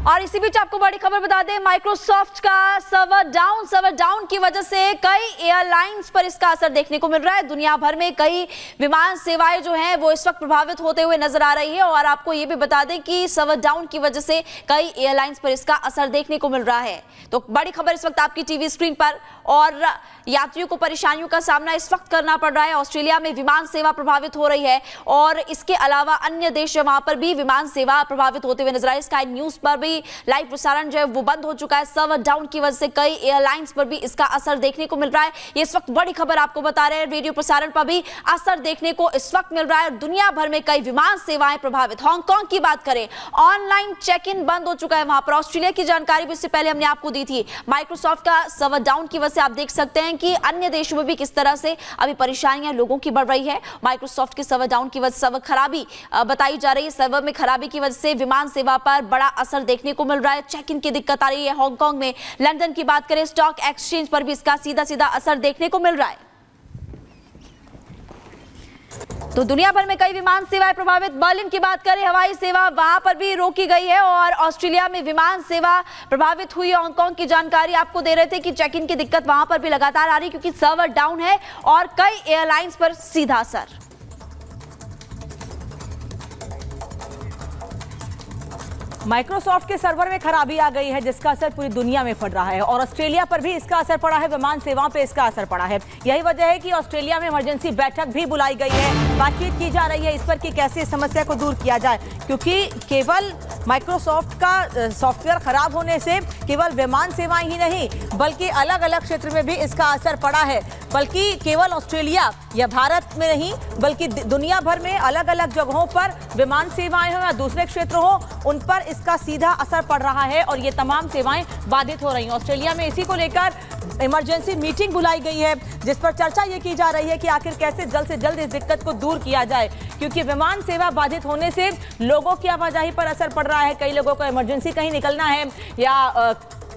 और इसी बीच आपको बड़ी खबर बता दें, माइक्रोसॉफ्ट का सर्वर डाउन की वजह से कई एयरलाइंस पर इसका असर देखने को मिल रहा है। दुनिया भर में कई विमान सेवाएं जो हैं वो इस वक्त प्रभावित होते हुए नजर आ रही है। और आपको ये भी बता दें कि सर्वर डाउन की वजह से कई एयरलाइंस पर इसका असर देखने को मिल रहा है। तो बड़ी खबर इस वक्त आपकी टीवी स्क्रीन पर, और यात्रियों को परेशानियों का सामना इस वक्त करना पड़ रहा है। ऑस्ट्रेलिया में विमान सेवा प्रभावित हो रही है और इसके अलावा अन्य देश वहां पर भी विमान सेवा प्रभावित होते हुए नजर आ रही है। स्काई न्यूज पर भी लाइव प्रसारण जो है वो बंद हो चुका है। सर्वर डाउन की वजह से कई एयरलाइंस पर भी इसका असर देखने को मिल रहा है। ये इस वक्त बड़ी खबर आपको बता रहे हैं। रेडियो प्रसारण पर भी असर देखने को इस वक्त मिल रहा है। दुनिया भर में कई विमान सेवाएं प्रभावित। हांगकांग की बात करें, ऑनलाइन चेक इन बंद हो चुका है वहां पर। ऑस्ट्रेलिया की जानकारी भी इससे पहले हमने आपको दी थी। माइक्रोसॉफ्ट का सर्वर डाउन की वजह से आप देख सकते हैं कि अन्य देशों में भी किस तरह से अभी परेशानियां लोगों की बढ़ रही है। माइक्रोसॉफ्ट के सर्वर डाउन की वजह से सर्वर खराबी बताई जा रही है। सर्वर में खराबी की वजह से विमान सेवा पर बड़ा असर देखने को मिल रहा है। चेक इन की दिक्कत आ रही है हांगकांग में। लंदन की बात करें, स्टॉक एक्सचेंज पर भी इसका सीधा सीधा असर देखने को मिल रहा है। तो दुनिया भर में कई विमान सेवाएं प्रभावित। बर्लिन की बात करें, हवाई सेवा वहां पर भी रोकी गई है और ऑस्ट्रेलिया में विमान सेवा प्रभावित हुई। हांगकांग की जानकारी आपको दे रहे थे कि चेक इन की दिक्कत वहां पर भी लगातार आ रही क्योंकि सर्वर डाउन है और कई एयरलाइंस पर सीधा असर। माइक्रोसॉफ्ट के सर्वर में खराबी आ गई है जिसका असर पूरी दुनिया में पड़ रहा है और ऑस्ट्रेलिया पर भी इसका असर पड़ा है। विमान सेवाओं पे इसका असर पड़ा है। यही वजह है कि ऑस्ट्रेलिया में इमरजेंसी बैठक भी बुलाई गई है। बातचीत की जा रही है इस पर कि कैसे इस समस्या को दूर किया जाए, क्योंकि केवल माइक्रोसॉफ्ट का सॉफ्टवेयर खराब होने से केवल विमान सेवाएं ही नहीं बल्कि अलग अलग क्षेत्र में भी इसका असर पड़ा है। बल्कि केवल ऑस्ट्रेलिया या भारत में नहीं बल्कि दुनिया भर में अलग अलग जगहों पर विमान सेवाएं हो या दूसरे क्षेत्र हो, उन पर इसका सीधा असर पड़ रहा है और ये तमाम सेवाएं बाधित हो रही हैं। ऑस्ट्रेलिया में इसी को लेकर इमरजेंसी मीटिंग बुलाई गई है जिस पर चर्चा ये की जा रही है कि आखिर कैसे जल्द से जल्द इस दिक्कत को दूर किया जाए, क्योंकि विमान सेवा बाधित होने से लोगों की आवाजाही पर असर पड़ रहा है। कई लोगों को इमरजेंसी कहीं निकलना है या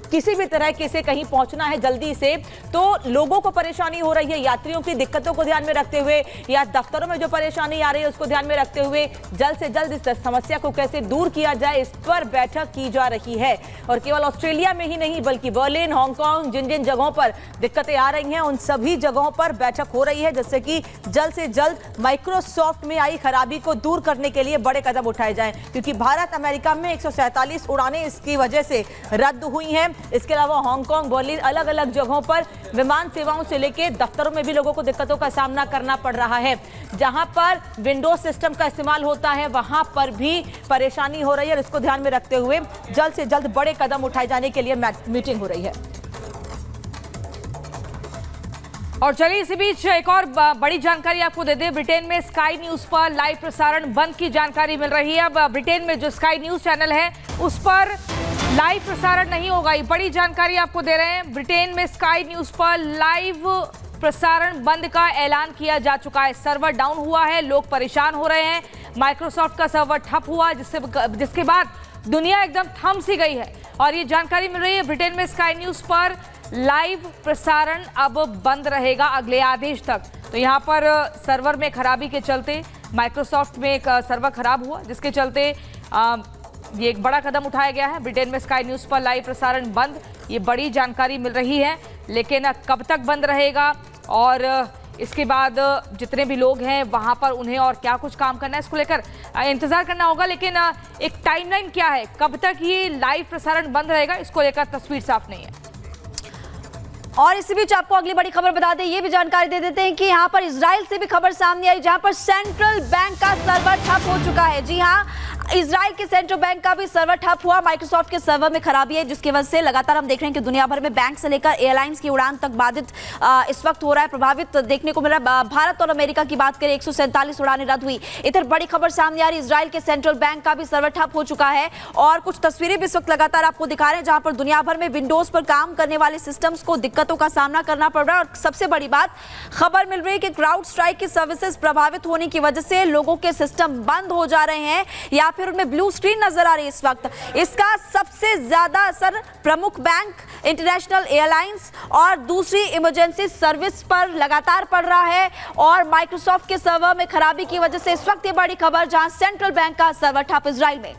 किसी भी तरह के से कहीं पहुंचना है जल्दी से, तो लोगों को परेशानी हो रही है। यात्रियों की दिक्कतों को ध्यान में रखते हुए या दफ्तरों में जो परेशानी आ रही है उसको ध्यान में रखते हुए जल्द से जल्द इस समस्या को कैसे दूर किया जाए इस पर बैठक की जा रही है। और केवल ऑस्ट्रेलिया में ही नहीं बल्कि बर्लिन, हांगकांग, जिन जिन जगहों पर दिक्कतें आ रही हैं उन सभी जगहों पर बैठक हो रही है जिससे कि जल्द से जल्द माइक्रोसॉफ्ट में आई खराबी को दूर करने के लिए बड़े कदम उठाए जाएं, क्योंकि भारत अमेरिका में 147 उड़ानें इसकी वजह से रद्द हुई हैं। इसके अलावा हांगकांग, बर्लिन, अलग अलग जगहों पर विमान सेवाओं से लेकर दफ्तरों में भी लोगों को दिक्कतों का सामना करना पड़ रहा है। जहां पर विंडोज सिस्टम का इस्तेमाल होता है वहां पर भी परेशानी हो रही है और इसको ध्यान में रखते हुए जल्द से जल्द बड़े कदम उठाए जाने के लिए मीटिंग हो रही है। और चलिए इसी बीच एक और बड़ी जानकारी आपको दे दें। ब्रिटेन में स्काई न्यूज पर लाइव प्रसारण बंद की जानकारी मिल रही है। अब ब्रिटेन में जो स्काई न्यूज चैनल है उस पर लाइव प्रसारण नहीं होगा। ये बड़ी जानकारी आपको दे रहे हैं। ब्रिटेन में स्काई न्यूज पर लाइव प्रसारण बंद का ऐलान किया जा चुका है। सर्वर डाउन हुआ है, लोग परेशान हो रहे हैं। माइक्रोसॉफ्ट का सर्वर ठप हुआ जिसके बाद दुनिया एकदम थम सी गई है और ये जानकारी मिल रही है ब्रिटेन में स्काई न्यूज पर लाइव प्रसारण अब बंद रहेगा अगले आदेश तक। तो यहाँ पर सर्वर में खराबी के चलते माइक्रोसॉफ्ट में एक सर्वर खराब हुआ जिसके चलते ये एक बड़ा कदम उठाया गया है। ब्रिटेन में स्काई न्यूज पर लाइव प्रसारण बंद, ये बड़ी जानकारी मिल रही है। लेकिन कब तक बंद रहेगा और इसके बाद जितने भी लोग हैं वहां पर उन्हें और क्या कुछ काम करना है इसको लेकर इंतजार करना होगा। लेकिन एक टाइमलाइन क्या है, कब तक ये लाइव प्रसारण बंद रहेगा, इसको लेकर तस्वीर साफ नहीं है। और इसी बीच आपको अगली बड़ी खबर बता दें, ये भी जानकारी दे देते हैं कि यहाँ पर इजराइल से भी खबर सामने आई जहां पर सेंट्रल बैंक का सर्वर ठप हो चुका है। जी हाँ, इजराइल के सेंट्रल बैंक का भी सर्वर ठप हुआ। माइक्रोसॉफ्ट के सर्वर में खराबी है जिसकी वजह से लगातार हम देख रहे हैं कि दुनिया भर में बैंक से लेकर एयरलाइंस की उड़ान तक बाधित इस वक्त हो रहा है, प्रभावित देखने को मिल रहा है। भारत और अमेरिका की बात करें 147 उड़ानें रद्द हुई। इधर बड़ी खबर सामने आ रही, इजराइल के सेंट्रल बैंक का भी सर्वर ठप हो चुका है और कुछ तस्वीरें भी इस वक्त लगातार आपको दिखा रहे हैं जहां पर दुनिया भर में विंडोज पर काम करने वाले सिस्टम्स को दिक्कतों का सामना करना पड़ रहा है। और सबसे बड़ी बात खबर मिल रही है कि क्राउड स्ट्राइक की सर्विसेज प्रभावित होने की वजह से लोगों के सिस्टम बंद हो जा रहे हैं या फिर उनमें ब्लू स्क्रीन नजर आ रही है इस वक्त। इसका सबसे ज्यादा असर प्रमुख बैंक, इंटरनेशनल एयरलाइंस और दूसरी इमरजेंसी सर्विस पर लगातार पड़ रहा है। और माइक्रोसॉफ्ट के सर्वर में खराबी की वजह से इस वक्त ये बड़ी खबर जहां सेंट्रल बैंक का सर्वर ठप इजराइल में।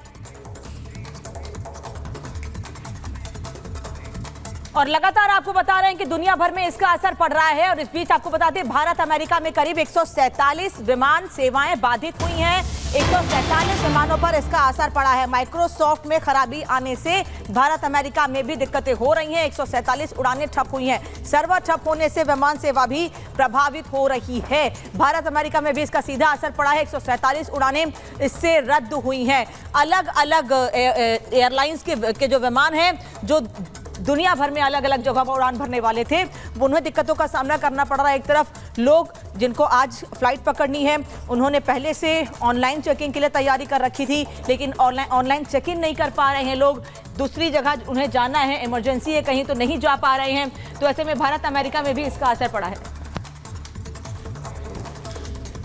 और लगातार आपको बता रहे हैं कि दुनिया भर में इसका असर पड़ रहा है। और इस बीच आपको बता दें, भारत अमेरिका में करीब 147 विमान सेवाएं बाधित हुई हैं। 147 विमानों पर इसका असर पड़ा है। माइक्रोसॉफ्ट में खराबी आने से भारत अमेरिका में भी दिक्कतें हो रही हैं। 147 उड़ानें ठप हुई हैं। सर्वर ठप होने से विमान सेवा भी प्रभावित हो रही है। भारत अमेरिका में भी इसका सीधा असर पड़ा है। 147 उड़ानें इससे रद्द हुई हैं। अलग अलग एयरलाइंस के जो विमान हैं, जो दुनिया भर में अलग अलग जगह पर उड़ान भरने वाले थे, उन्हें दिक्कतों का सामना करना पड़ रहा है। एक तरफ लोग जिनको आज फ्लाइट पकड़नी है, उन्होंने पहले से ऑनलाइन चेकिंग के लिए तैयारी कर रखी थी, लेकिन ऑनलाइन चेक इन नहीं कर पा रहे हैं लोग। दूसरी जगह उन्हें जाना है, इमरजेंसी है कहीं, तो नहीं जा पा रहे हैं। तो ऐसे में भारत अमेरिका में भी इसका असर पड़ा है।